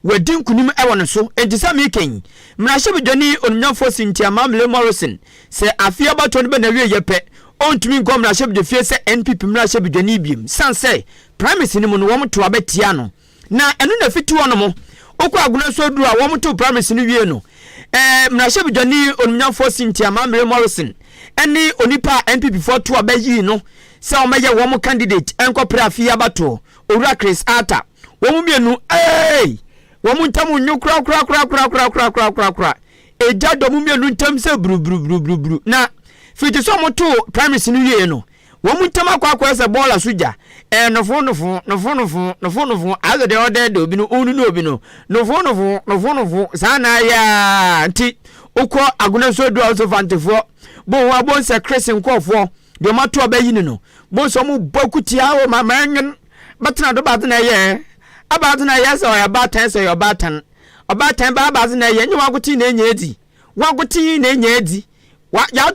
wadin kunim ewo no so enti sa meken mrahye bidwani onnyamfo Cynthia Mamle Morrison se afia bato no be na wie yepe ontumi nkom mrahye bidwafie se NPP mrahye bidwani biem sanse primacy ni mu no wom to abetia no na eno na fiti wono mo okwa aguna so duru a wom to primacy ni wie no mrahye bidwani onnyamfo Cynthia Mamle Morrison eni onipa NPP for to abayi no se o meye wom candidate enko prafia bato owura Chris Ata wom mienu womu ntamu nyu kra eja do mu mienu ntam se bru na fiti so mo to primacy ni wie no womu ntam akwa se bola suja no azo de order do bi no onu no bi no no sana ya nti ukọ aguna so do also fantefo bo wa bo se Chris nkofo de mato abayi ni no bo so mu bokutia o mamanyen batna do batna ye abazina yesa o yabatan se yobatan obatan ba abazina ye nyi waguti na enya edi waguti na enya edi ya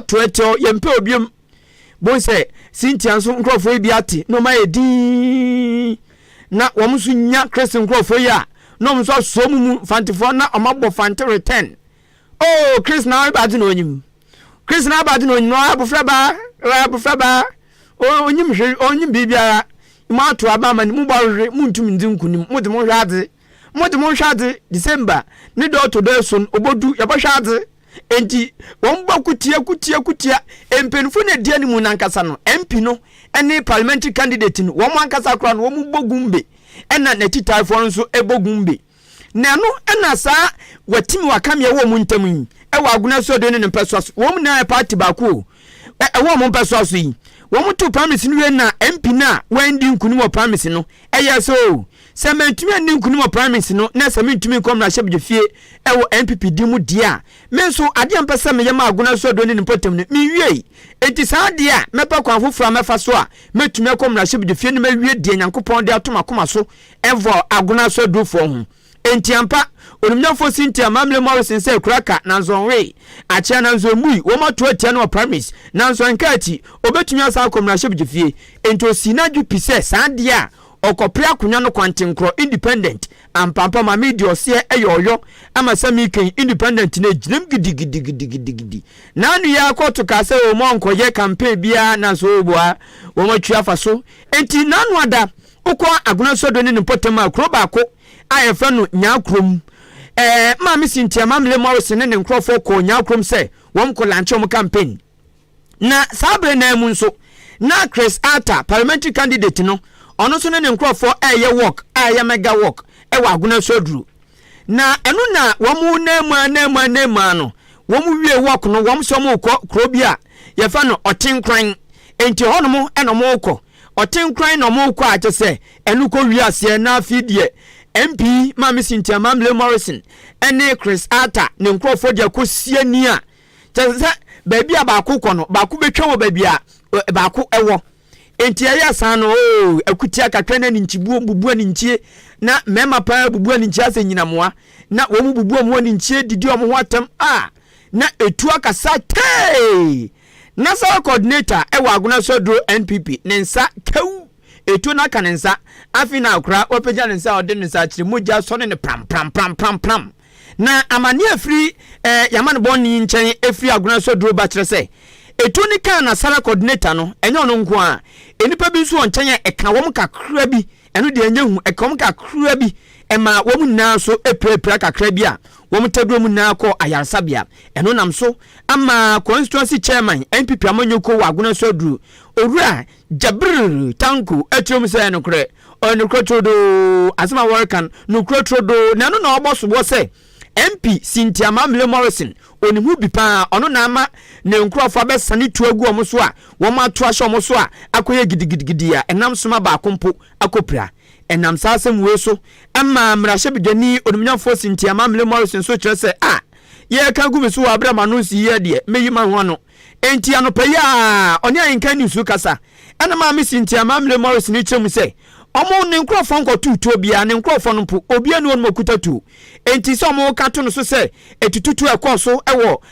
tuetio ye mpe obiem bon se Cynthia nso nkrofo bi ati no ma edi na womsu nya Chris nkrofo ya no mso so mu fantifo na omagbo fante return oh Chris na abazina onyim Chris na abazina onyim no abufra ba onyim bibia ma to abama ni mu ba hwe muntum ndinkunim modemo hwade December ni do to do so obodu ya ba hwade enti won ba kutia empenfu na dia ni mu nankasa no MP no ene parliamentary candidate no won ankasa kra no won bogumbe ena na titafo nso ebogumbe na no ena sa watimi wakame wo mu ntam yi e wa aguna so de ne peso won na party ba ko wo mo peso so yi wọ́n to promise ni we na MP na wendi nkunim promise no so se mentumi ani nkunim promise no na se mentumi kom na hye bjefie ewo MPP di mu dia me so ade ampese me yema aguna so do ni potem ni mi wie enti sa ade a mepa kwan foforo mefa so a metumi kom na hye bjefie ni ma wie die nyankopon de atoma koma so evo aguna so do fo ho enti ampa onumnyafo Cynthia Mamle Morrison say kraka nanzonwe achia nanzomui womato atia no promise nanzo nkati obetumi asa akomra hyebjefie enti osinadu pise sande a okopre akonya no kwantenkro independent ampampa ma media ose eyoyo ama samiken independent na ginam gidigidi nanu ya koto ka se o mo nkoye campaign bia nanzo oboa womatwa faso enti nanu ada ukọ aguna sodo ni potema akroba ko ayefa no nyakrom Mami Cynthia Mamle Morrison ne nkrofo ko nyakrom se wom ko lanche om campaign na sabre na mu nso na Chris Ata parliamentary candidate no ono so ne nkrofo eye work eye mega work wa aguna sodru na enu na wom na mu ano wom wie work no wom so mo ko krobia ye fa no otenkran enti hono mo eno mo ko otenkran no mo ko ache se enu ko wi ase na afidie MP Mami Cynthia Mamle Morrison ene Chris Ata ne nkrofo dia kosie ni a tese baabi a ba ko no ba ko betwa wo baabi a ba ko ewo enti ya san no akutia kakra na nchibuo bubuo ni nchie na mema pa bubuo ni nchie ase nyina moa na wo mu bubuo mo ni nchie didi o mo ho atam na etu akasa tei na sa coordinator ewo aguna so dro NPP ne nsa kew etu na kanensa afina akra opeja nensa ode nensa chiri muja so ne pram na amani afri yamane bonni nchen afri aguna so dro ba kire se etu ni kan na sara coordinator no enyo no nko a enipa bi so nchen eka wom kakra bi eno de enyehu eka wom kakra bi ema wom na so eprepra kakra bi a wom tadro mu na ko ayarsabia eno nam so ama constituency chairman NPP amanyoko wa aguna so dro owura jabr tanku etum se enokre onokrotrodo asema workan nokrotrodo na no na oboso bo se MP Cynthia Mamle Morrison onimu bi pa ono na ama ne nkrofo abesane tu agu omoso a wo ma to ahye omoso a akoye gidigidi a enam soma ba akompo akopra enam sasem we so ama mrahye bidwani onumnyafo Cynthia Mamle Morrison so kire se ye ka gu so abra manu si ye de meyima ho no enti anopa ya oni Ahenkan ni su kasa ena Mami Cynthia Mamle Morrison ni chemu se omo ne nkrofo nkotu tu obia ne nkrofo no po obia ne onmo kutatu enti so omo ka to no so se etututu ekoso ewo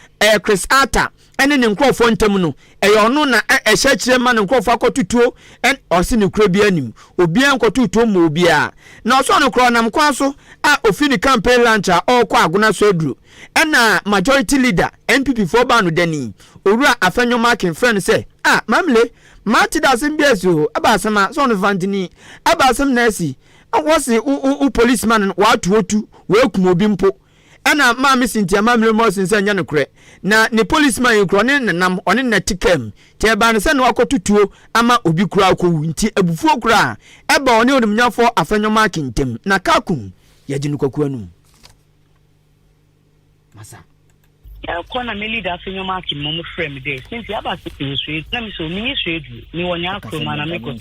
Chris Arthur ene ne nkrofo ntam no eyono na ehye kire ma ne nkrofo akotutuo en osi ne kura bia nim obia nkotutuo mo obia na oso no kro nam kwa so a ofini campaign launcher okwa aguna so aduru ena majority leader NPP for ba no dani owura afenyo marking friend say mamle mati da sim bieso abasema so no vantini abasem na asi wose u policeman wa tuotu we kumobi mpo ena maami sintia mamle mo sinse nya no kre na ne policeman yekro ne nam one na tikem te ba ne se no akotutuo ama obi kura akowu nti abufuo kura eba one odumnyafo afenyo marking tem na kakum yaginu kwaku anu masa kona me leader afenyo marking mo frame dey since aba say na me so me shade ni wonya kroma na me ko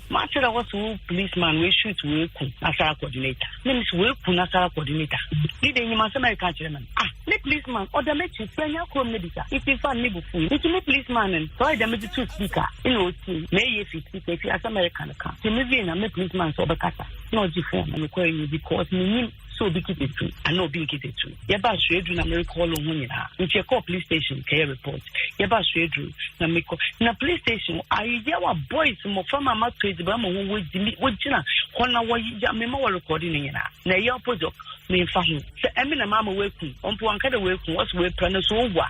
ma tira was policeman we shoot we ku asara coordinator me so we ku na asara coordinator leader nyima se na ka kire man me policeman order me to frenya krom medical if you fan me bufu it me policeman and so I dem me to speaker you know me ye fit if you as American ka so me be na me policeman so bekata no ji phone me ko you because me so be keep it true and no be keep it true yeba shredu na me call on hunyina nche call police station kay report yeba shredu na me call na police station ayewa boys mo fama ma page ba mo wo gina kona wo ya me ma recording nyina na ye opposite me fa ho se emi na mama weku onpo anka da weku was we plan so wa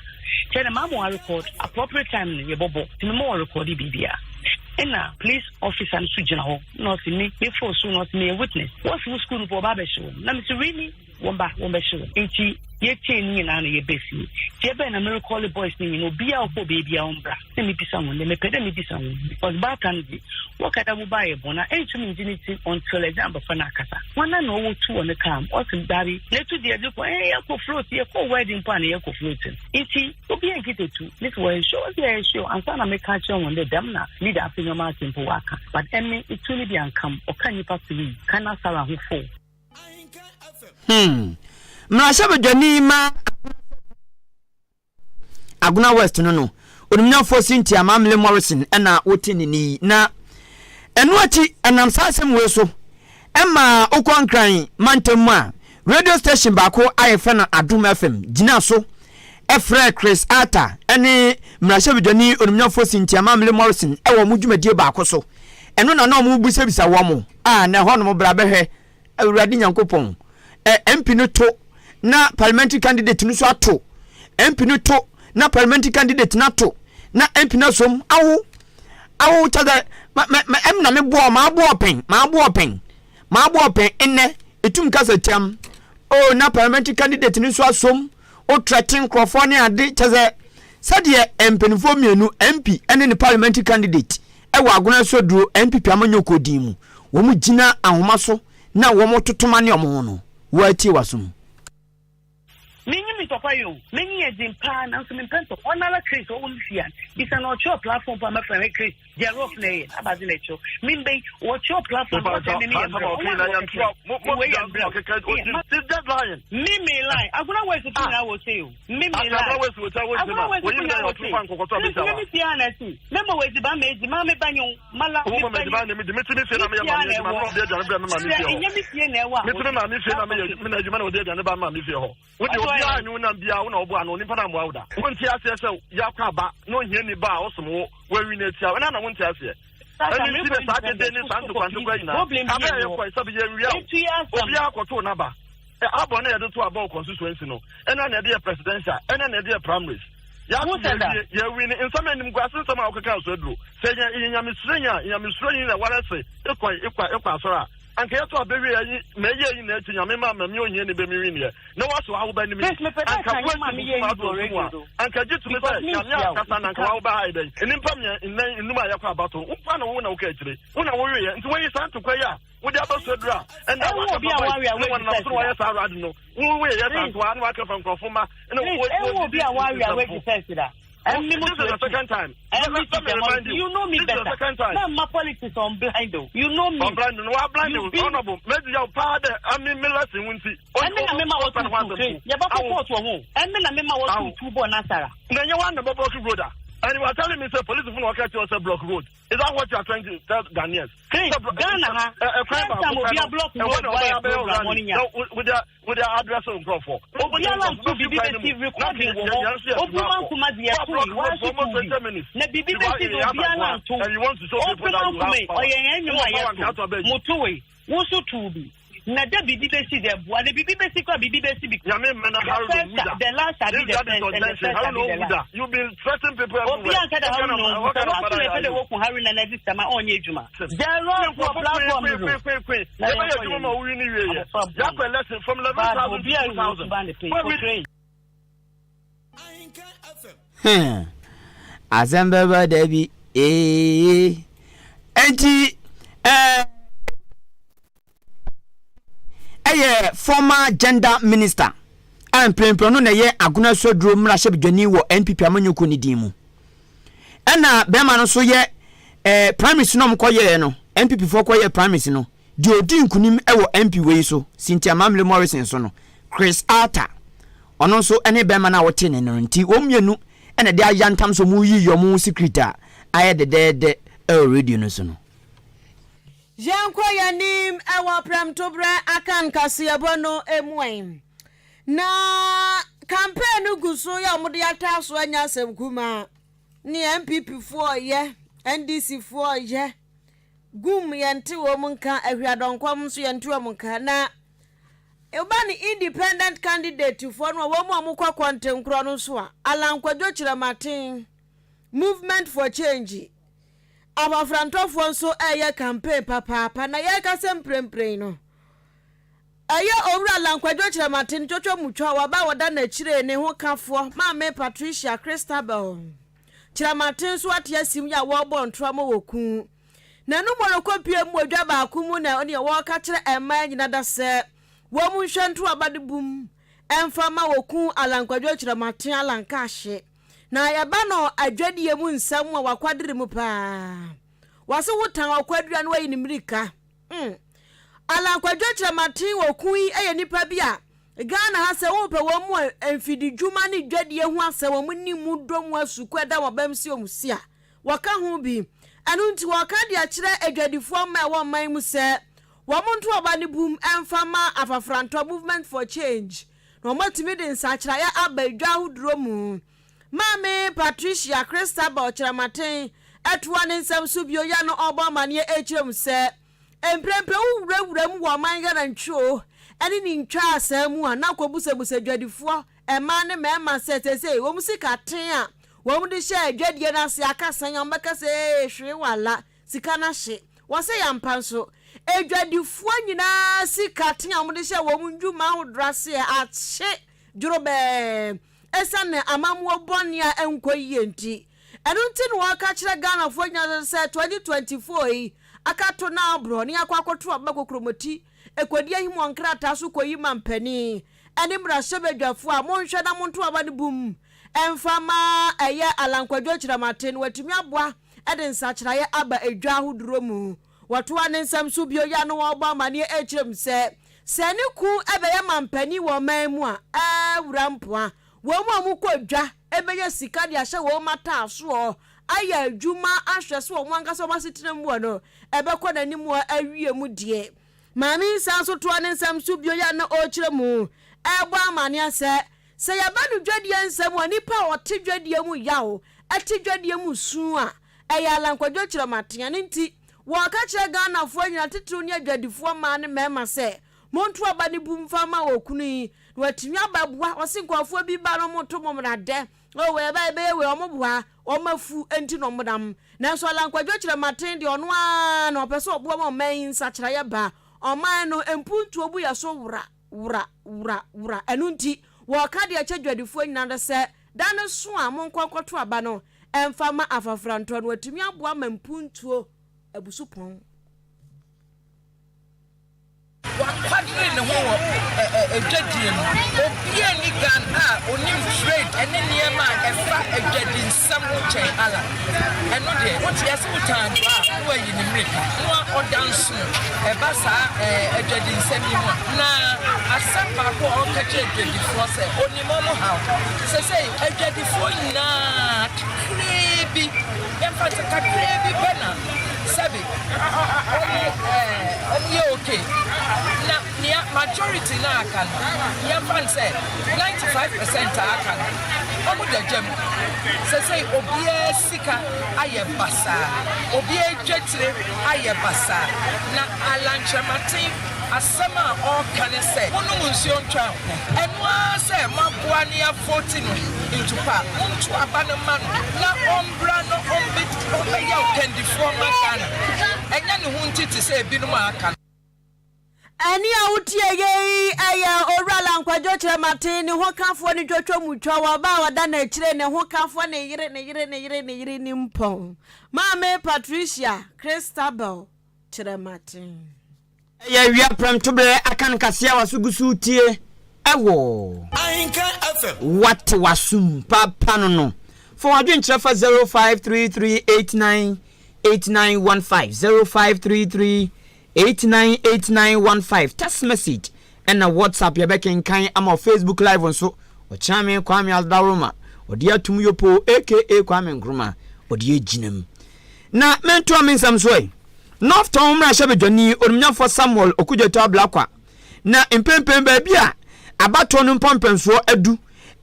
che na mama record appropriate time ye bobo me mo record bibia ena police officer and sujina ho not me before so not me a witness what's school for baba show na me really womba show enti ye change na ye besi je be na me call the boys ni no bia opo baby a ombra na me bisa won me pede me bisa won because back and what kada mu ba ye bona enti me infinity until example for na kasa wana no wo tu on kam o sin dari na tu de ko ye ko float ye ko wedding plan ye ko floating enti obi en kitetu this way show and sana me catch on the dam na leader afenyo marking po waka but emme it really be ankam o kan yipa tuli kana sara ho fo Mrashabe Johnny ma Aguna West no onimnya fosinti amamle Morrison ena wotini ni na enu achi enam sasem we so emma okonkran mantemu a radio station baako ayefe na Adum FM gina so efre Chris Arthur ene Mrashabe Johnny onimnya fosinti amamle Morrison ewo mudwumadie baako so eno na no mu busabisa wo mo na ho no mo bra behwe awurade nyankopon MP no to na parliamentary candidate no so ato MP no to na parliamentary candidate na to na MP na som awu tada em na me bo ma bo pen enne etum kasa tiam o na parliamentary candidate no so asom o threaten crofone ade chaze sade MP no fo mienu MP ene ne parliamentary candidate e wa agona so duro MP amanyo kodin mu wo mu gina ahoma so na wo mo totoma ne omo no wati wasum Many me papa you, many as in pan and some pencil. One other Chris or Fian. This an your platform for my friend Chris. They're off lay about the lecture. Mimbe, what's your platform for the enemy? Mimi lie. I'm going to wait to I will say you. Mimi lie. I'm going to wait to let me see honestly. Never wait to buy the mammy banyo. Mala, I know na bia wo na obo ano nipa na mo awda wonti ase se yakaba no hie ni ba osmo we wi na tia na wonti ase ani si be sa de ni santo kwanto kwa ina aba ye kwa sabi ye wi obi akoto na ba abo na ye do to aba constituency no ena na de presidential ena na de primaries ya ye wi ni nsama nim gwa sensama okaka so aduro se nya misrenya na warase ekwa asora anke yato abewe yi meye yi na etinya me ma me onye ne be mi wi ne na waso awo ba ni mi anka kwa mi ye anka jitu me say ya kasa na anka awo ba ha den enimpa me numa yakwa abato umpa na wo na wo ka akire wo na wo wi ye nti wo yi santo kwa ya wo de abaso adura and that was be a warrior we na so wa sa rad no wo wi ye santo anu aka fa nkofo ma wo be a warrior we defense that. This is the second time. You know me better. My politics on blind. You know me. On blind. No, I'm blind. Honorable. Maybe your father. I mean, me last thing we see. I mean, I remember what you do. You're about to go to a home. I mean, I remember what you do. Nasara. Then you want the bubble to brother. And you are telling me, sir, police will not catch you as a block road. Is that what you are trying to tell Ghanaians? Ghana, a crime will be a block road with their address on Crawford. Na the bibi besi the boy the bibi besi kwa bibi besi because the last I did the you've been threatening people everywhere. Obi answer the how no but what you dey work on Harry na this time on ejuma there run for platform na you ejuma we ni we ya kwa lesson from 11,000 to 2,000 Azamba Debbie enti former gender minister and premprono na ye aguna sodro mra shebdwani wo NPP amanyuko ni dimu ena bema no so ye prime minister no mkoye no NPP fo koye prime minister no di odi nkunim e wo MP wei so Cynthia Mamle Morrison so no Chris Arthur ono so ene bema na wote ne no nti omienu ena de ayantam so mu yi yomu secretary aye de radio no so no Jankwa yanim ewa Promotional Akan Kasiyabono emwen. Na campaign guso ya omudi ataso anya semkuma. Ni MPP for ye, NDC for ye. Gum yenti wo munka ehwiadonkwam so yenti wo munka na ebani independent candidate for no wo mu amukwa kwantenkro no so a alankwadwo kiramatin movement for change. Aba frantofo nso eye campaign papa na ye ka semprempren no eye owura lankwadwo kiramatin twotwo mutwa waba woda na kire ne ho kafo Mama Patricia Christabel kiramatin so atia sim ya wo bo ntramo woku na no mo kopie mu odwa ba akumu na one wo ka kire ema nyina da se wo mu hwantu abade bum emfama woku alankwadwo kiramatin alanka hye na yaba no adwadie mu nsam a wakwadere mu pa wase wotan akwadua no ayi nimirika ala kwadwa kiramatin woku yi eye nipa bia Ghana ha se wo pe wo mu emfidi dwuma ne dwadie hu ase wo mu ni mu dom asukweda wo bamsi omusia waka hu bi anu nti waka dia kire adwadifo ma wo man mu se wo mu nto oba ne bum emfama afafranto movement for change no matimi de nsa kira ya abadwa hudro mu Mama Patricia Christabel kiramatin etwa ne nsam so bio ya no obamane echirem se emprempe wurawuram wo man Ghana ntwo ene ni ntwa asamu a na kobusebusa dwadifo ema ne mema setese wo musika ten a wo mu de hye adwadie na se akasan ya mbeka se hwe wala sika na hye wo se ya mpanso adwadifo nyina sika ten a mu de hye wo mu ndwuma hodrase a hye jorobe esane amamuo bonia enkoyi enti enunti no waka kire Ghana fo nya se 2024 yi akato na abro ne akwakoto abakokromoti ekodi ahimu ankrata so koyi mampani eni mra shebedwafo a monhwe na monto abane bum emfama eye alankwadwo kiramaten watumi aboa ede nsakira ye aba edwa hoduro mu wato ane nsam so bio ya no wo amane echirem se seni ku ebeye mampani wo manmu a awura mpoa wo mu amukodwa ebeye sika dia hye wo mata aso aya adwuma ahwe so wo anka so basitire mu no ebekọ nanimu awie mu die mami sanso to ane nsam so bio ya na ochire mu ebo amane ase se yabanu dwadie nsam onipa ote dwadie mu yawo ate dwadie mu su a eya alankwadwo kiramaten ne nti wo ka kire Ghana fo nyina titru ne adwadifo ma ne mema se monto abane bumfama okunu yi watimi ababua osinkofo bi ba no moto momrade o we ba be we omobua omafu enti no modam na so alankwadwo kiramaten de ono a na opeso obuo ma man sakira ye ba oman no empuntu obu ya so wura enu nti wo ka de achadwadifo nyina de se dan so a monkokoto aba no emfama afafranto no watimi aboa ma empuntuo abusupon Wakadri ne ho ejadie no obie ni Ghana onim trade ene niema efa ejadi nsam chen ala eno de what yes utan wa wo yi ni mrika no odanso eba sa ejadi nsam yi mo na asamba ko o ka che ejadi fo se onimo no how se ejadi fo na fancy kakrebi bena sabi okay na nia majority na akan ya fancy 95% akan omo dagem say obie sika aye basa obie dwetire aye basa na alanchamatin asema all can say onu munsion twa enu ase maboa ne afoti no into pa unto abana man na ombra no ombit obeya okendi for makana enya ne hunti ti say binum aka ani awutie ye aya orala nkwajo kire mate ne ho kanfo ne dwotwo mutwa wa ba wada na kire ne ho kanfo ne yire ni mpon Mame Patricia Christabel kire mate ya wia pram tobre akan kasia wasugusu tie ewo Ahenkan FM what wasum papa no for adwen trefa 0533898915 0533898915 text message and a WhatsApp ya beken kan ama Facebook live onso o chame kwame aldaroma odi atum yopo aka kwame nkruma odi ejinem na mento amensam soe North Town mra shebedwani onumnyafo Samuel okudjeto ablakwa na impempem ba bia abato no mpompenso adu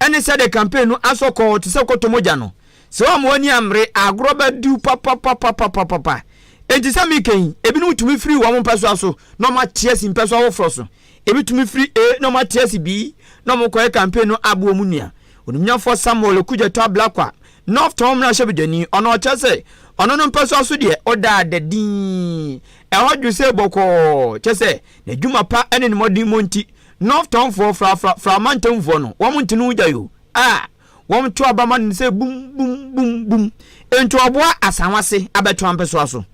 ene se de campaign no asoko te se kotomoja no se wa mo ani amre agroba du papa enti sami ken ebinu tumi free wo mpeso aso no ma tiesi mpeso wo froso ebi tumi free no ma tiesi bi no mo koye campaign no abo mu nua onumnyafo Samuel okudjeto ablakwa North Town mra shebedwani ono chese ono no mpeso aso de oda dadin e hodwu se boko chese na dwuma pa ene ne modi monti North Town for fra mountain for no wo montinu ujayo wo to abama ne se bum ento oboa asanwase abeto ampeso aso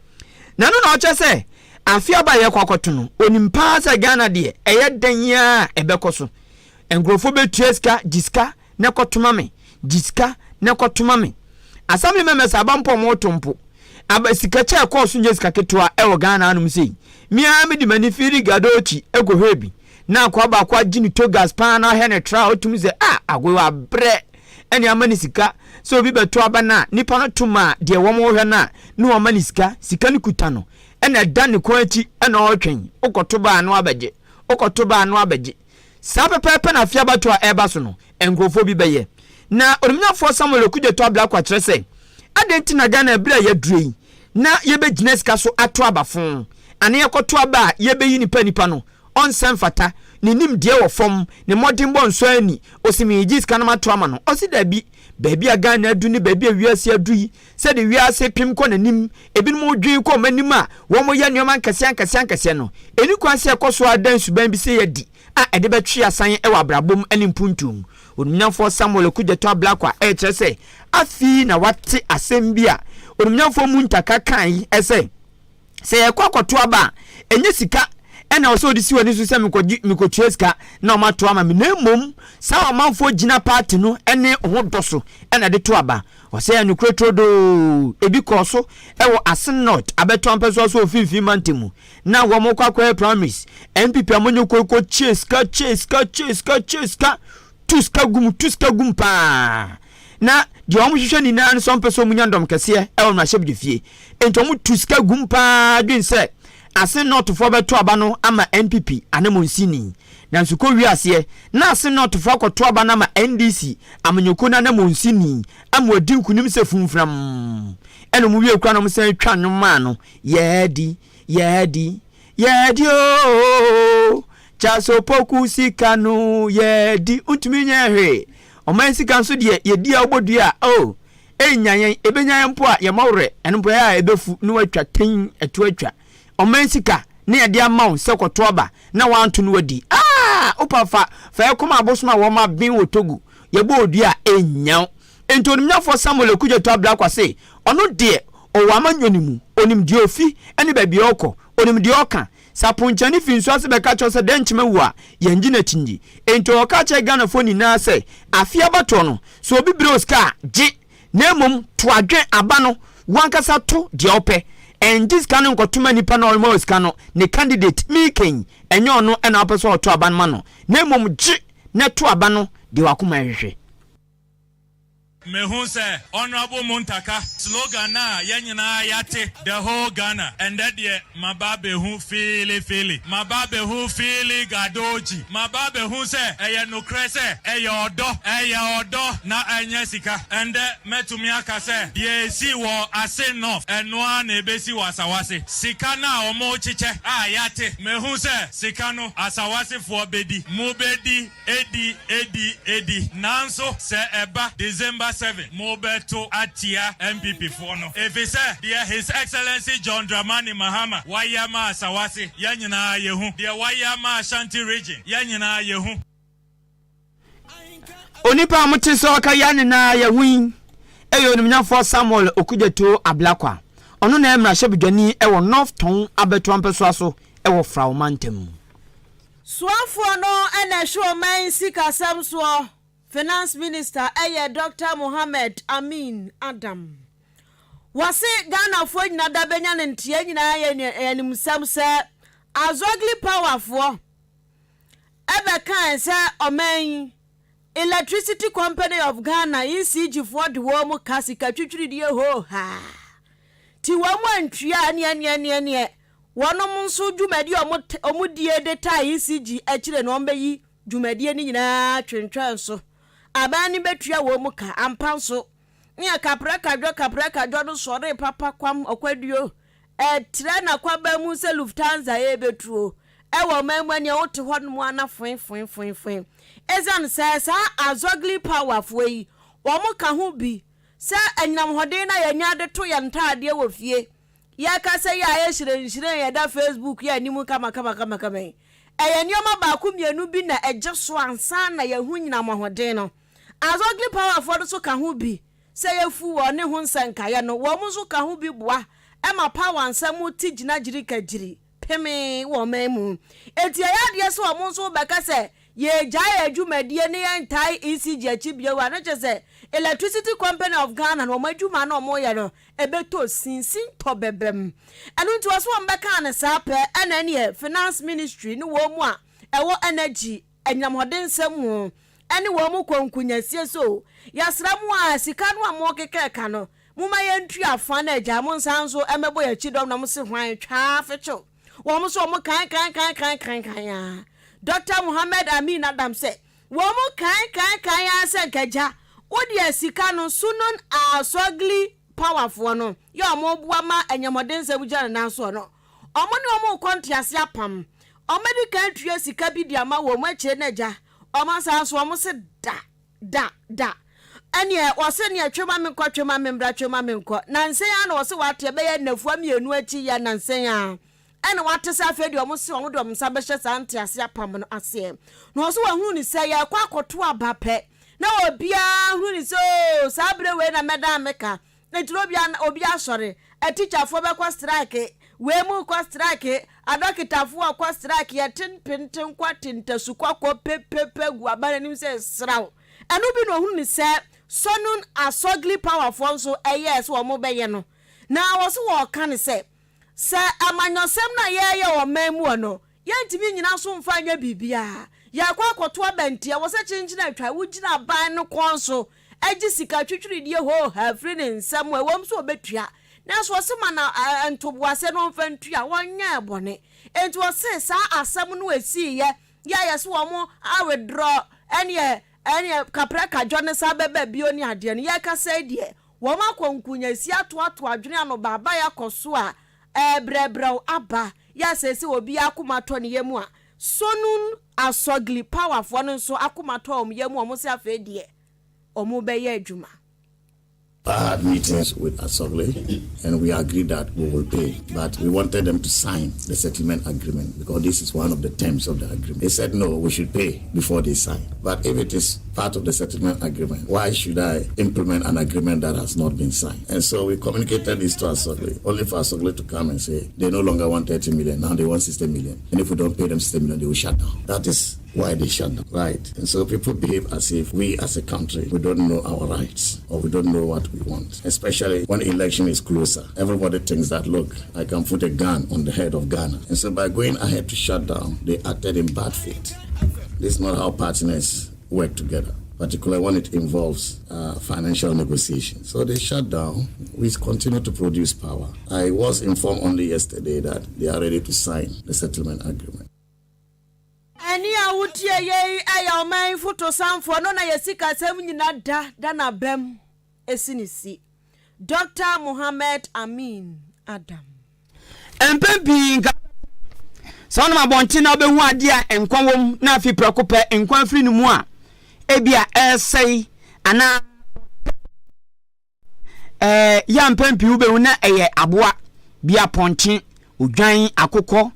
na no na chese afia ba ye kwakoto no onimpa se Ghana de eye danya ebekoso engrofo betueska jiska ne kotuma me jiska ne kotuma me Assembly members abampo motompo abasika cha kwa sunje sika ketwa ewo Ghana anum sei mia me di manifiri gadochi egohwebi na kwa ba kwa jini togas pa na hene tra otumi ze agwewa bre ene amani sika so obi beto aba na nipa no tuma de womo hwe na no amani sika ni kuta no ene da ne kwa achi ene otwen okotoba anu abeje sa pepepe na fia bato a eba so no engrofo bi beye na onumnyafo Samuel okudjeto ablakwa kire se adenti na Ghana bra ya drei na yebe gineska so ato abafon ane yekoto aba yebe yi nipa no onsem fata ni nim die wo fom ni modin bon so ani osimi jiska na mato ama no osi da bi baabi a Ghana adu ni baabi a wiase adu yi se de wiase pim ko nanim ebinum odwi ko manim a wo mo ya nneoma nkase no eni kwanse ekoso adan suban bi se yadi ede betwe asan e wa brabom ani mpuntum onumnyafo Samuel okudjeto ablakwa kire se afi na wate asembia onumnyafo muntaka kan ese se yakwakoto aba enye sika ena oso disi wani so se mikotueska na omato ama me nemom sa amanfo gina party no ene ohodoso ena de to aba ose ya nukretrodo ebi koso ewo asenot abeto ampeso so ofinfi mantemu na wo mokwa promise MPP amonyo koko cheska tuska gum pa na di omo hwehwe ni na so mpeso munyandom kese ewo na shebde fie ento mu tuska gum pa dwen se ase not for beto aba no ama MPP anemonsini na nsuko wiase na ase not for akoto aba na ama NDC amanyoko na anemonsini amodi nkunim se funfram eno mu wie kura no mse twa nwoma no yedi o chaso poku sikanu yedi untumi nyehwe oman sika nso de yedi obodua enyanyen ebenyanyen mpo a ye mawre eno mpo ya ebefu no atwa ten eto atwa oman sika ne yede amaw se koto aba na wanto no wadi opafa fa yakoma abosoma wo ma bin wotogu ye bo odua enyan entonimnyafo Samuel okudjeto ablakwa se ono de o wamanyonimu onim de ofi ene ba bi okọ onim de oka sapunchani finso ase beka chose denchime wa yenjina tinji ento oka che Ghana foni na se afia bato no so obi broska ji nemom to adwen aba no wankasa to de ope and this canon kotuma nipa na almost cano ne candidate making enyo no ena apeso to aba no nemom ji ne to aba no de wakoma hwehwe Mehunse, Honorable Muntaka, slogan na yanyina yate, the whole Ghana, and that ye, Mababe who fili, Mababe who fili gadoji, Mababe who se, Eya no crese, Eya odo, na anyesika, and metumiaka se, ye si wo ase nof, and no ne besi wasawase, Sikana omo chiche, yate, Mehunse, Sikano, asawase for bedi, Mubedi, Edi, Nanso, se eba, December 7, Mobeto Atia MPP Fono. If he said, dear His Excellency John Dramani Mahama, Wayama Sawasi, Yanyana Yehu, dear Wayama Ashanti region, Yanyana Yehu. Onipa mutiso kayani na Yewin, Eyo Nimina for Samuel Okujeto Ablakwa. Ono na emra shebidwani ewo North Town abeto ampeso ewo Frau Mantem. Swafo no ena show man sika samso. Finance Minister Dr. Mohammed Amin Adam. Wase Ghana for nyina benya ne ntie nyina ye nimsam se azogli powerful. Ebe kan se oman Electricity Company of Ghana ECG for the wo kasika twitwiri die ho ha. Ti wo mo antwia ne wonom nso dwumadi omudie data ECG akire no mbeyi dwumadi ni nyina twentwan so. Abani betua wo muka ampanso nya kapra kadwo no sore papa kwam okwaduo tre na kwaba mu se Lufthansa betuo wo mamani wote ho no ana fwen ezan sa azogli powerful yi wo muka ho bi se anyam hode na yanya de to yantade wo fie ya ka se ya hire ya da Facebook ya nimu kama eyanyoma ba ku mienu bi na eje so ansa na yahu nyina mohode no azogli powerful so ka ho bi se yafu wo ne ho nsanka ya no wo mu so ka ho bi boa e ma power ansam ti gina giri ka giri peme wo memu eti ya de so wo mu so be ka se ye jaya adwumadie ne yantai ECG achibie wa no chese Electricity Company of Ghana no madwuma na omo ye no ebeto sinsin to bebem enu nti waso mbeka ne sape ena ne Finance Ministry ni wo mu a ewo energy enyamhoden nsam ene wo mu konkunyasie so yasra mu a sika no amo kekeka no muma yentu afa na agya mo nsanso emebo ya chidom na mo se hwan twa fecho wo mo so mo kan ya Dr. Mohammed Amin Adam say wo mu kan ya se kaja odi asika no sunon asogli powerful no yo mo bua ma enyamhoden nsam gya na so no omo ne omo kontiase apam omedi kan tue sika bi dia ma wo mu ache na agya omansa so omo se da ene wose ne atwema me nkwa twema me mbra twema me nkwa nansen ya na wose wate be ya nafua mienu achi ya nansen ya ene wate sa afedi omo se omo dom sa be hye sa ntiase apam no ase no wose wa hu ni se ya kwa akoto abape na obia hu ni so sa bre we na meda meka etiro obia sore a teacher fo be kwa strike we mu kwa strike adokita fo kwa strike ya tinpintin kwa tintasu kwa pepepe gu abana nim se sraw anu bi no hu ni se sonun asogli powerful so yes wo mo be ye no na wo so wo kan se amanyosem na ye wo mamu no yentimi nyina so mfa nya bibia ya kwa akoto abantia wo se chinchina atwa wo gina ban no konso agi sika twitwiri die ho ha free ne nsam wo wom so obetua na so se mana ntoboase no mfa ntua wonya ebone enti wo se sa asam no esi ye ya so wo mo withdraw ene kapra kadwo ne sa bebe bio ni ade ne ye ka sai de wo ma konkunya si ato adwene ano baba ya koso a ebrebrau aba ya sesi obi akumato ne yemu a sonun asogli powerful no so akumato om yemu omo se afedie omo be ye adwuma. I had meetings with Asogli and we agreed that we will pay, but we wanted them to sign the settlement agreement because this is one of the terms of the agreement. They said no, we should pay before they sign. But if it is part of the settlement agreement, why should I implement an agreement that has not been signed? And so we communicated this to Asogli, only for Asogli to come and say they no longer want 30 million, now they want 60 million. And if we don't pay them 60 million, they will shut down. That is why they shut down, right? And so people behave as if we as a country, we don't know our rights or we don't know what we want, especially when election is closer. Everybody thinks that, look, I can put a gun on the head of Ghana. And so by going ahead to shut down, they acted in bad faith. This is not how partners work together. particularly when it involves financial negotiations. So they shut down. We continue to produce power. I was informed only yesterday that they are ready to sign the settlement agreement. Any awutie ye aya man photo samfo no na yesika sem nyina da na bem esinisi. Dr. Mohammed Amin Adam. Empempi Son ma bonti na obehu ade a enkwan wom na afi prekope enkwan firi numu a ebia esei ana ya mpempi ubehu na eye aboa bia ponche odwan akokọ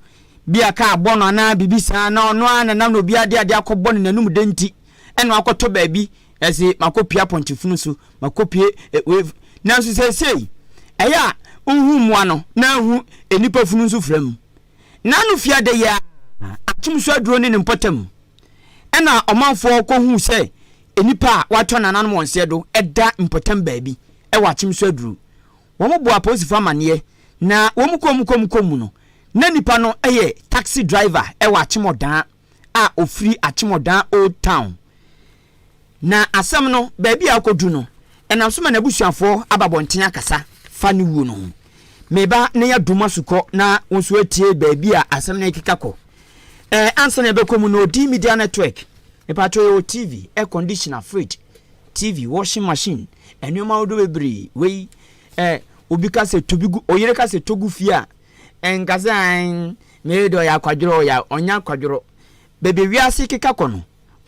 bia ka abono na bibisa na ono ana na no bia ade akobọ ne nanum denti eno akoto baabi ese makopia ponche funu so makopie na so sei eya unhu mu ano na hu enipa funu so frem na no fiade ya atumso aduro ne mpotam ena omanfo ko hu se enipa wato nanan mo nse do eda mpotam baabi e wa atumso aduro wo mo bo aposifo amane na wo mu komu no na nipa no eye taxi driver e wa achimodan a ofiri achimodan old town na asem no baabi akodu no enam so ma na busuafo ababonten akasa fa ne wuo no meba ne ya duma suko na wonso atie baabi a asem na kikako answer na bekomu no di media network e pato yo TV air conditioner fridge TV washing machine enuma odo bebre we obi ka se tobigu oyire ka se togu fia enkasa medo ya kwadro ya onya kwadro bebe wiase kikako no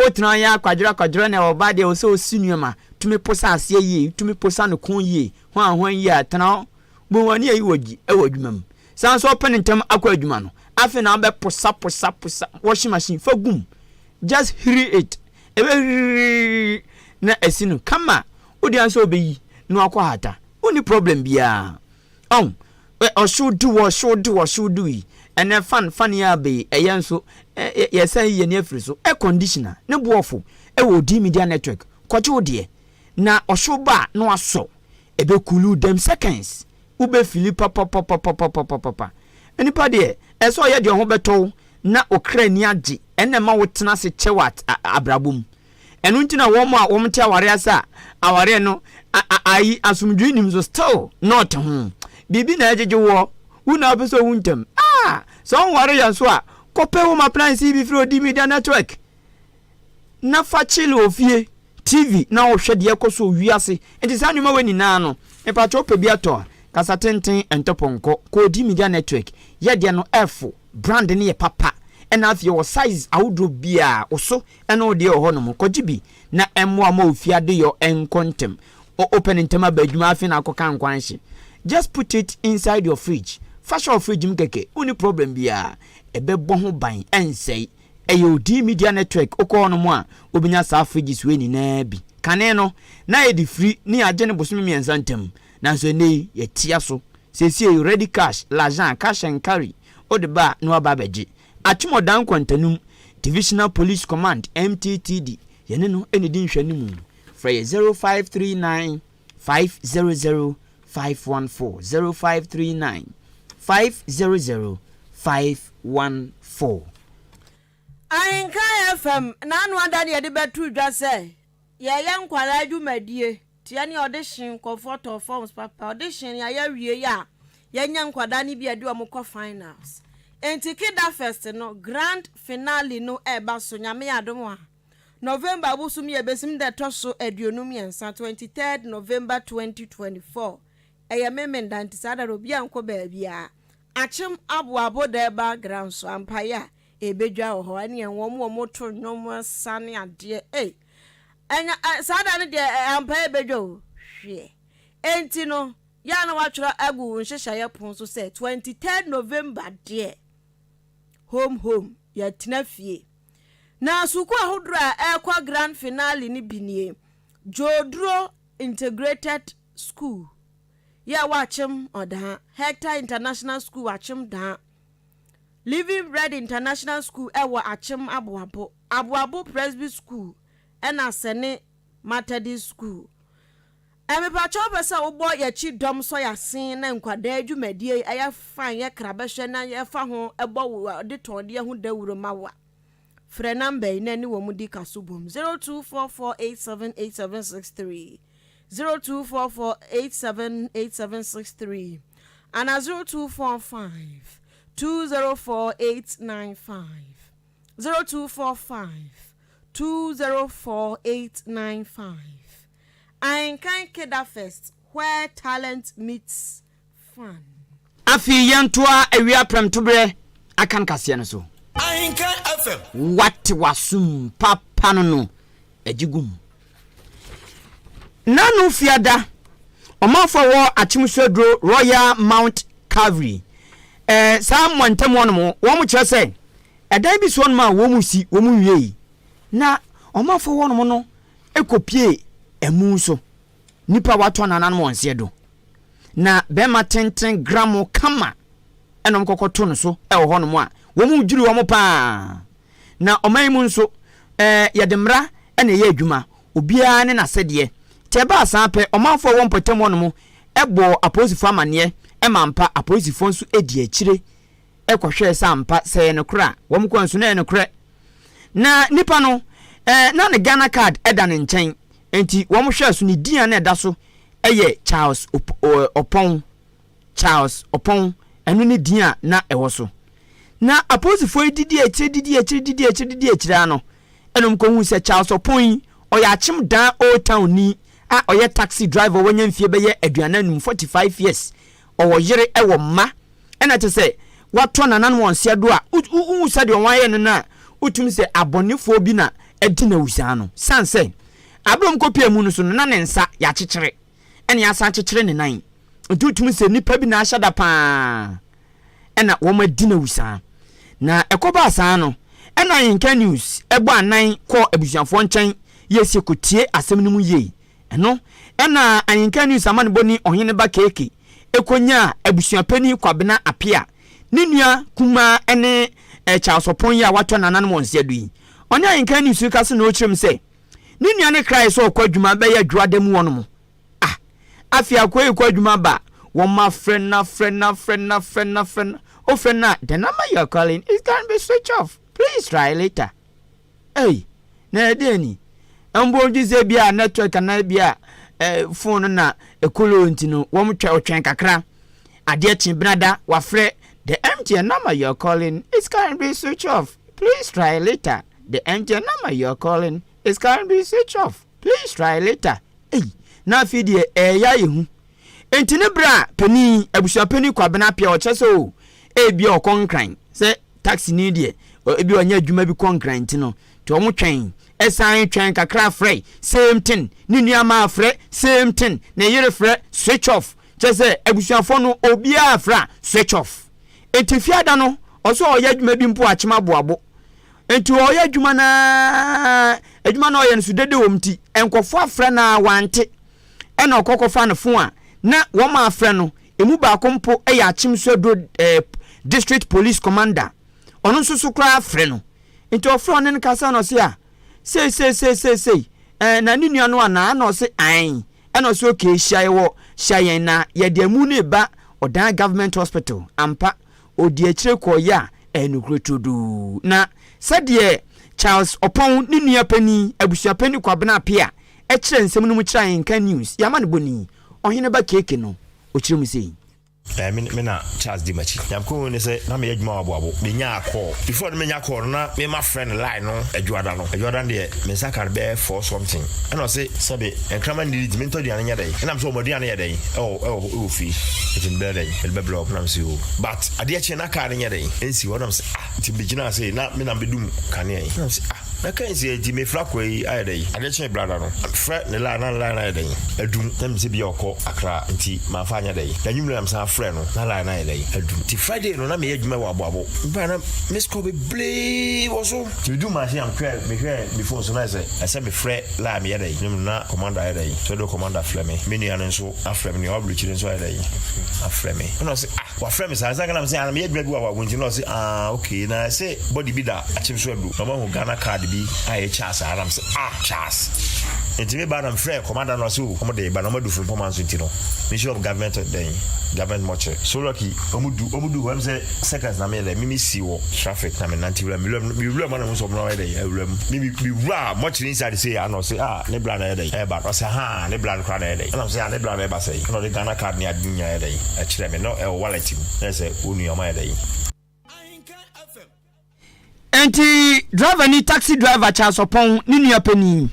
otina ya kwadro na obade o so sinuama tumi posa ase yi tumi posa no kon yi hwan yi atana bo wani yi wogi e wodwumam san so open ntem akwa adwuma no afi na be posa washing machine fagum just hear it ebe na esinu kama odi anso obeyi no akwa hata oni problem bia o should do yi ene fan ya be eyenso yesa yi ne afiri so air conditioner ne boofo e wo di media network kwache odie na oshoba no aso ebe kulu them seconds ube filipa papa enipa de eso ye de ho beto na okra ni age ene ma wotena se chewat abrabum enu ntina wo mo a wo mte aware asa aware no ai asumdwi nim so still not bibi na ejeje wo una obeso wuntem so ware ya so a kope wo ma plan si bi fro di media network na fa chile ofie TV na ohwede ekoso wiase enti sa nyuma wani na no e pa cho pe bi ato kasa tenten entoponko ko di media network ye de no F brand ne ye papa ena afie wo size awudro bia oso ena ode ho no ko jibi na emo ama ofiade yo enkontem open ntema badwuma afi na akoka nkwanhye just put it inside your fridge fashion fridge mkeke uni problem bia ebebo ho ban ensei eyo di media network okọ no mo a obinya sa fridge so ni na bi kane no na ye di free ni agene bosumi miensa ntem na so nei ye tia so sesi ready cash l'argent cash and carry odeba no ababeji atimodan kwantanum divisional police command MTTD yene no eni din hwanimu fra 0539 500 514 0539 500 514 Ahenkan FM na anu adade ye de betu dwa se ye nkwara adwumadie tiani audition comfort forms papa audition ya wie ya nya nkwada ni bia de omko finals enti kida first no grand finale no eba so nyame adom a November busum ye besim de toso aduonum yensa 23rd November 2024 eye memenda ntisada robi anko baabia achim abo de eba grand so ampaya ebedwa ho ani enwo mo to nnom sane ade enya sada ne de ampaya ebedwa hwe enti no ya na watwara agu nhehya ye pon so say 23rd November de home ya tinafie na suku ahodra ekwa grand finale ni binie Jodro Integrated School ya wachim oda Hector International School wachim da Living Bread International School ewa achim abuabo Presby School ena sene Methodist School eme pa cho pesa ubo ya chi dom so ya sin na nkwada adwumadie aya fan ye krabehwe na ye fa ho ebo de ton de ho dawuro mawa frɛ number yi na ni wo mu di kasubom 0244878763 0244878763 and 0245204895 0245204895 Ahenkan Keda Fest where talent meets fun. Afi yantoa ewia premtobre akan kase no so. Ahenkan FM. What wasum papa no ejigum. Nanu fiada omafo wo achimsodro Royal Mount Calvary. Sam montem wono mo wo mo kire se edan bi so no ma wo mu si wo mu wie na omafo wono mo no ekopie emu so nipa wato nanan mo onse do na bema tenten gramo kama enom kokoto no so e wo hono mo a wo mu djuru wo mo pa na oman mu nso yedemra ene ye adwuma obia ne na sede te ba san pe omanfo wo mpotem wono mo ebo aposifo amane e mampa aposifo nso edi akire e kohwe sampa se ne kra wo mo kwanso na ne kra na nipa no na ne Ghana card eda ne nchen enti wo mo hwe so ne dia na eda so eye Charles Opon enu ne dia na ewo so na aposifo didi akire ano enom ko hu se Charles Opon oya achim dan old town ni a oye taxi driver wanya mfie be ye aduananum 45 years owo yere ewo ma ena te se wato nanan wonse do a u sade won aye no na utum se abonefo bi na edi na wusa no sanse abrom kopia mu no so na ne nsa ya kekere ene ya sa kekere ne nan utum se nipa bi na ahyada pa ena wo ma di na wusa na ekoba asa no ena Ahenkan news ebo anan ko abusuafo nchen yesi kotie asem no mu ye eno ena Ahenkan news amane boni ohene ba keke ekonya abusuapani kwabena apia ne nua kuma ene Charles Opon ya wato nanan mo nse adui onya Ahenkan news ka se no chirem se ne nua ne krai so kwadwuma ba ya dwuadam wono mo afia ko kwadwuma ba won ma friend na o friend na the number you're calling is can be switch off. Please try later. Hey, na deni. Ambo dize bia network na bia phone na ekolo ntino wo mtwa otwen kakra. Ade chi brada wa frɛ the MTN number you're calling is can be switch off. Please try later. The MTN number you're calling is can be switch off. Please try later. Hey, na fidie ya yehu. Entine bra pani abusua pani kwabena pia o cheso ebi o konkran se taxi ni de ebi onya adwuma bi konkran ti no to o mo twen esan twen kakra frɛ same thing ni nua ma frɛ same thing na yere frɛ switch off chese abusuafo no obia fra switch off etifiada no oso oya adwuma bi mpo achema boabo enti oya adwuma na oya nsu dede womti enkofo afrɛ na wante ena okokofa no fo a na wo ma afrɛ no emu ba kompo eya achimso do district police commander onu susu kra afrɛ no enti ofrɛ no kasa no se a sei na ni nua no ana na se an ena so ke hia wo hia na ye de mu ne ba odan government hospital ampa odi akire ko ya enukrotodu na sade Charles Opon ni nua pani abusua pani kwabena apia e kire nsem no mu kire Ahenkan news yama ne boni ohene ba keke no o kire mu sei me na Charles di machi yam ko ne se na me adwuma wabo me nya call before me nya call na me my friend line no adwada de me saka be for something and I say sabe enkrama need me to di anya dai and am so mo di anya dai o fi it in bed dai el be block na see but ade a che na ka anya dai ensi what am say ti begina say na me na bedum kan ai na say na kan say di me flako yi ai dai ade che brother no friend ne line ai dai adum tam se bi okọ akra nti ma fa anya dai na nyum am sa friend no na line ai dai adum ti Friday no na me adwuma wabo ba na me score be blay wo so ti do ma say am clear me before so na say I say me friend la me dai nyum na commander ai dai so do commander flame me ni anu so afrem ni oblu chi so ai dai afrem no say wa frem say say na me say me adwuma wabo nti no say okay na say body bi da achim so adu no ma Ghana card bi ai Charles aram say Charles enti me ba na mfrɛ commander no so omo de ba no madu from performance ntino mission of government then government much so lucky omudu when say seconds na me le mimi si wo traffic na me nanti wura me wura man so no dey wura mimi wura much inside say I know say ne bla na dey ba o say ne bla no kra na dey na say ne bla na ba say no the Ghana card ni adunya dey e kire me no e wallet mu na say onu ama dey enti driver ni taxi driver cha sopon ni nua pani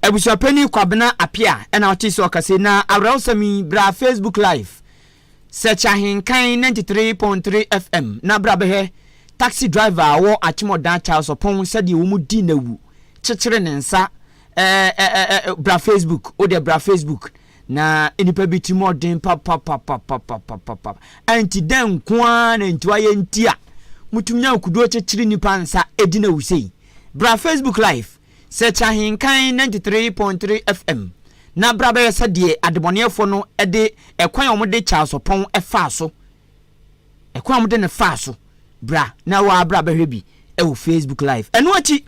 ebusua pani kwabena apia na otisi okase na awrawsami bra Facebook live search Ahenkan 93.3 FM na bra behe taxi driver wo achimodan cha sopon sede wo mu di na wu chekere ne nsa bra Facebook o de bra Facebook na enipa bitimo den papa anti den kwa na ntiwa ye ntia mutumnya kudo chekiri nipa nsa edina wusei bra Facebook live search Ahenkan 93.3 FM na bra be sede adebonefo no ede ekwan omode cha sopon efa so ekwan omode ne fa so bra na wa bra be hwebi e Facebook live eno achi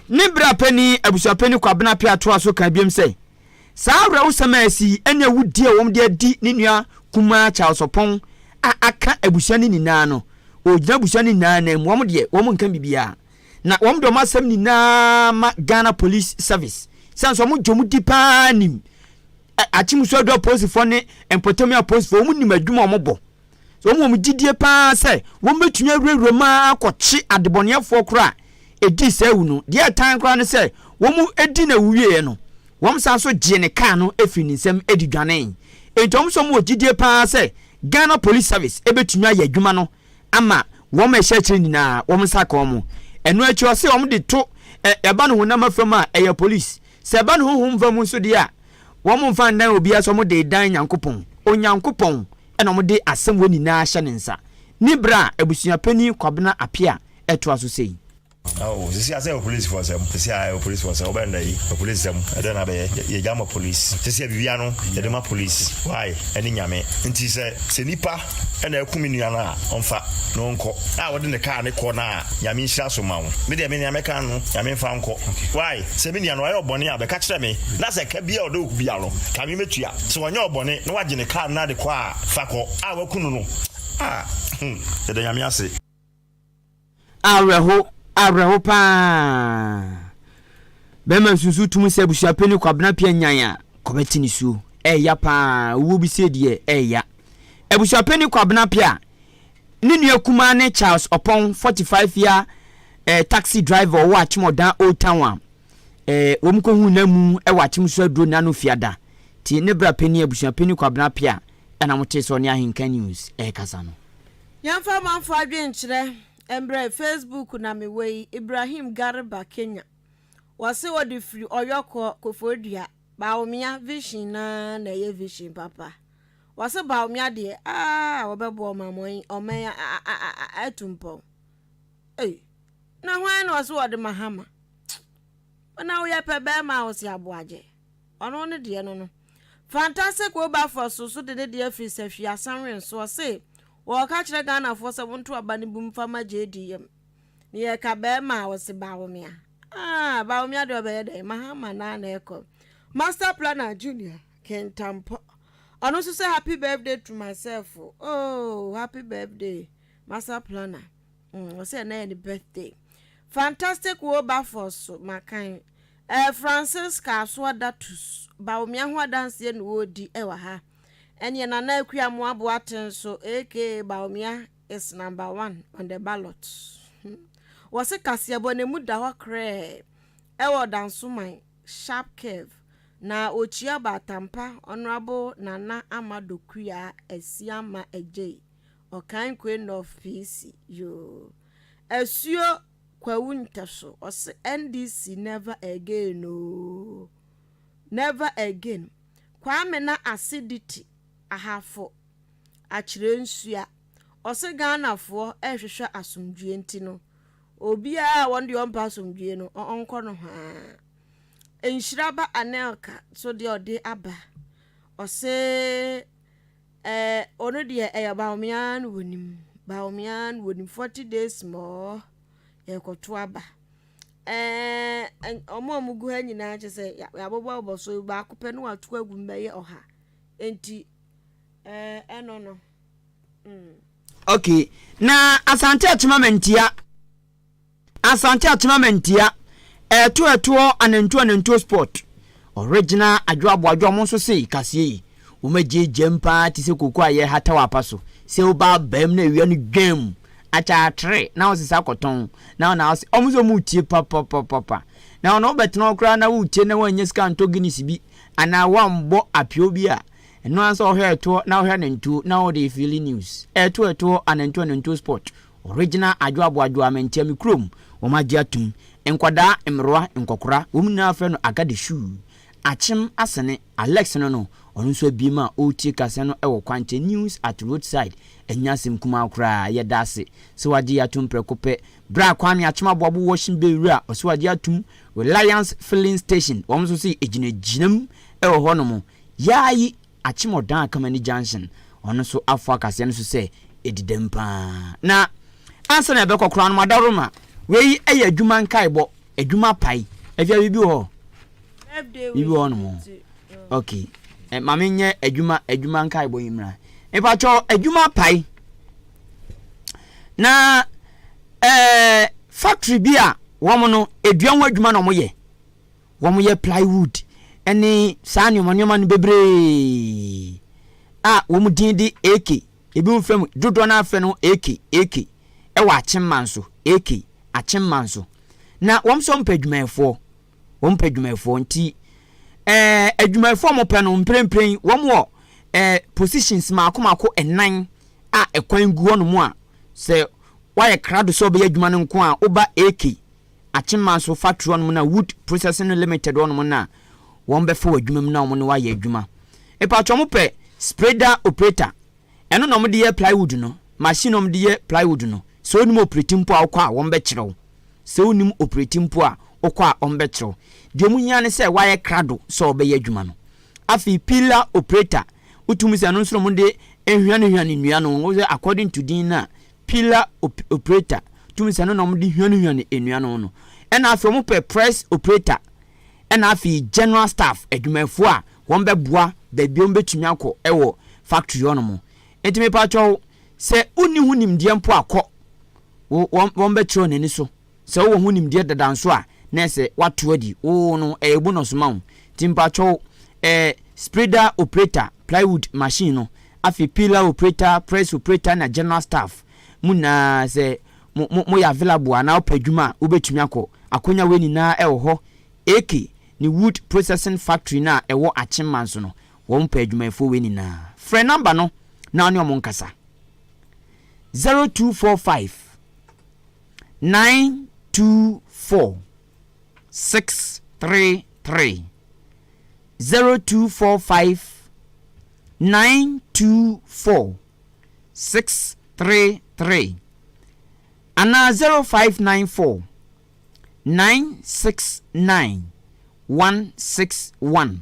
ni bra pani abusua pani kwabena pia to aso kan biem sei saa bra usamasi enya wudi e wom de adi ni nua kuma cha sopon aka abusua ni nina no ogina abusua ni nina na wom de wom nkan bibia na wom do masem ni na ma Ghana Police Service sanso mo jomu dipa nim achimuso do police for ne empotemia police for mo nim adwuma mo bo so mo gidie pa se wom betunya rewre ma akɔkye adebonefo kora edi se wunu dia tan kora ne se wom edi na wuwie no wom sanso gye ne ka no efi ni nsem edi dwane entom so mo gidie pa se Ghana Police Service ebetunya ya adwuma no ama wom ehye kyere nyina wom saka wom eno achi o se wom de to eba no honam afam a police se eba no honhom fam so de a wom mfa ndan obi aso mo de dan nyankopon onyankopon ena mo de asem woni na ahye ne nsa ni bra abusua pani kwabena apia eto aso sei this is a police force. This is a police force. A police I don't have a jama police. This is a Viviano, a dema police. Why? Any yame. And he said, Senipa and a Kuminiana on fat, no uncle. I was in the car in the corner. Yamin Shasumau. Maybe I mean Americano, Yamin Franco. Why? Seminiano, I bonnet, the catch me. That's a cabia do Bialo. Can you meet you? So on your bonnet, no one in the car, not the qua, Fako, I will kuno. The Yamiasi. Arehopa bema susu tumu se busua pani kwabena pia nyanya kometi ni su ya pa wo bi se de ya ebusua pani kwabena pia ni nua kuma ne Charles Opon 45 year taxi driver wo achimodan Old Town wo mko hu na mu wa achimso aduro na no fiada ti ne bra pani ebusua pani kwabena pia na mote so ne Ahenkan news kasa no yamfa manfo adwenkyere Embre Facebook na mewei Ibrahim Garba Kenya wase wodi free oyoko kofodua baomia vision na ye vision papa wase baomia de obebo mamon omen atumpo na hwan na wase wodi mahama na wo ye pebe ma wo si aboaje ono ne de no fantastic wo ba for so de de free sefia sanwen so se wo ka kire Ghana fo se wonto abane bum fama JDM ni e ka be ma wo se baomia baomia de obeye de mahama na eko master planner junior kentampo ono so say happy birthday to myself happy birthday master planner wo say na any birthday fantastic wo ba for so makan Francis Kaswa Datus baomia ho dance no odi e wa ha enya na na akua mo aboaten so AK baomia is number 1 on the ballot wase kasiabo ne mu da ho kre e wo dansuman sharp curve na ochia batampa honorable Nana Amadokua Esiama Ejei okan queen of PC yo esuo kwawuntaso ose NDC never again no never again kwame na acidity ahafo akire nsua ose Ghana fo ehwehwe asomdue ntino obi a wonde ompa asomdue no onko no ha enhiraba anelka so de ode aba ose ono de baomian wonim 40 days more ekoto aba omo mugu ha nyina che se ya bobo so ba akopɛ no atu agu mbɛyɛ ɔha enti eno no okay na asante atmamentia eto anantu sport original adwoabo mo so sei kasie wo magye jempa ti se koku aye hata wapa so se wo ba bam na ewia no dwam acha tre na wo sisa koton na na omuzo mu tie papa na no betno okra na wo tie na wanye ska antoginisi bi ana wambo apio bi a eno anso ohwe eto na ohwe nantu na wo de feel news eto anantu sport original adwoabo amentia mi krom wo magye atum enkwada emroa nkokora wo mu na afre no agade shoe achim asene Alex no onu so bima o tie kase no ewo kwante news at roadside enyasem kuma akra ye dase so wadi atum prekope bra kwame achima bobo washing bay wura so wadi atum Reliance filling station wo so si ejinam ewo ho no mo yayi achimo dan kamani junction onu so afọ kase no so se edidempa na ansa na bekokora no madaroma wei eye adwuma nkaibo adwuma pai afia bibi ho bibi ho no mo okay mama nye adwuma nkai bo yimra epacho adwuma pai na factory bia womo eduan adwuma no moye womo plywood eni sani monyo no bebre womo dindi AK ebi mfam dodo na afa no AK ewa achimmanso AK achimmanso na womso mpadwumafo nti adwumafo mo pe no mprempren womwo positions makomako enan ekwan guo no mu a se waye krado so be adwuma no nko a oba AK achimmanso factory no na wood processing limited no mu na won be fa adwuma mu na won waye adwuma epa mo pe spreader operator eno no mo de plywood no machine no mo de plywood no so ni mo operating po akwa won be kirew so ni mo operating po a okwa on be kirew de munya ne se waye krado so be adwuma no afi pillar operator utumi se no nso mo de ehwan nnua no according to din na pillar operator utumi se no mo de hwan nnua no ena afi mo pe press operator ena afi general staff adwumafo a won be boa da biom betumi akọ ewo factory ono mo entimi pa cho se uni hunim die mpo akọ won be tro nani so se wo hunim die dadanso a na se wato adi wo no ebu no so ma wo timpa cho spreader operator plywood machine no afi pillar operator press operator na general staff muna se mo ya available na opadwuma obetumi akọ akonya weni na ewo ho AK ni wood processing factory na ewo achimmanso no won padwumafo weni na free number no na oni omonkasa 0245 924 633 0245 924 633 ana 0594 969 161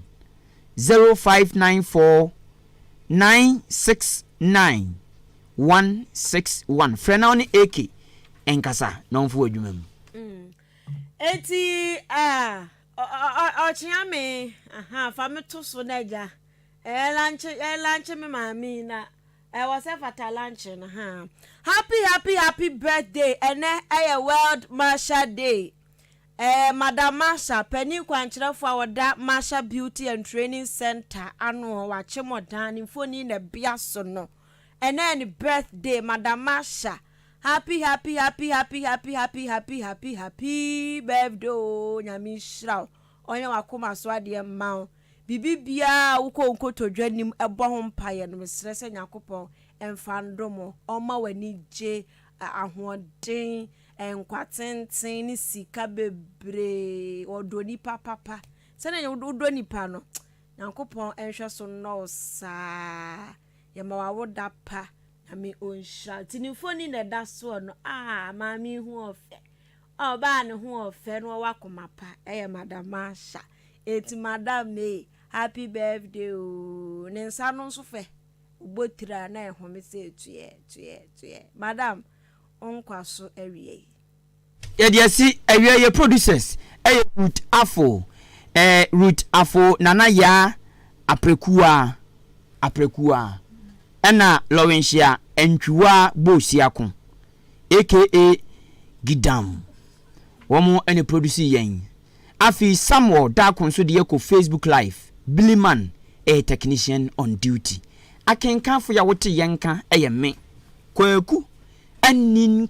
0594 969 161 frena oni AK enkasa na onfu adwuma mu eti ochiame fa me to so naja lunch me mami na was a lunch na happy birthday ene World Marsha Day Madam Marsha penny kwankyerefo awoda Marsha Beauty and Training Center ano wache modan mfoni na biaso no ene birthday Madam Marsha happy birthday nyami shraw onye wakoma so ade ma bibi bia wo konkoto dwanim ebo ho mpaye no mesrese nyakopon emfandomo oma wani je ahoden enkwatenten ni sika bebre odoni papa se na odoni pa no nyakopon enhwe so no sa yema wawoda pa ami onsha tinifoni na da so no mami hu ofe ba ne hu ofe no wakoma pa Madam Marsha eti madam me happy birthday o nensa no so fe ubotira na ehome se tuye madam onkwa so awie yɛde si awie producers root afo nana ya aprekua ɛna Lawrence Entwiwa Bosiakon aka Gidam wɔn ɛne produce yɛn afi Samuel Dakon so de yɛkɔ Facebook live Billyman a technician on duty akenkan fo ya wote yɛnka ɛyɛ me kwaku anin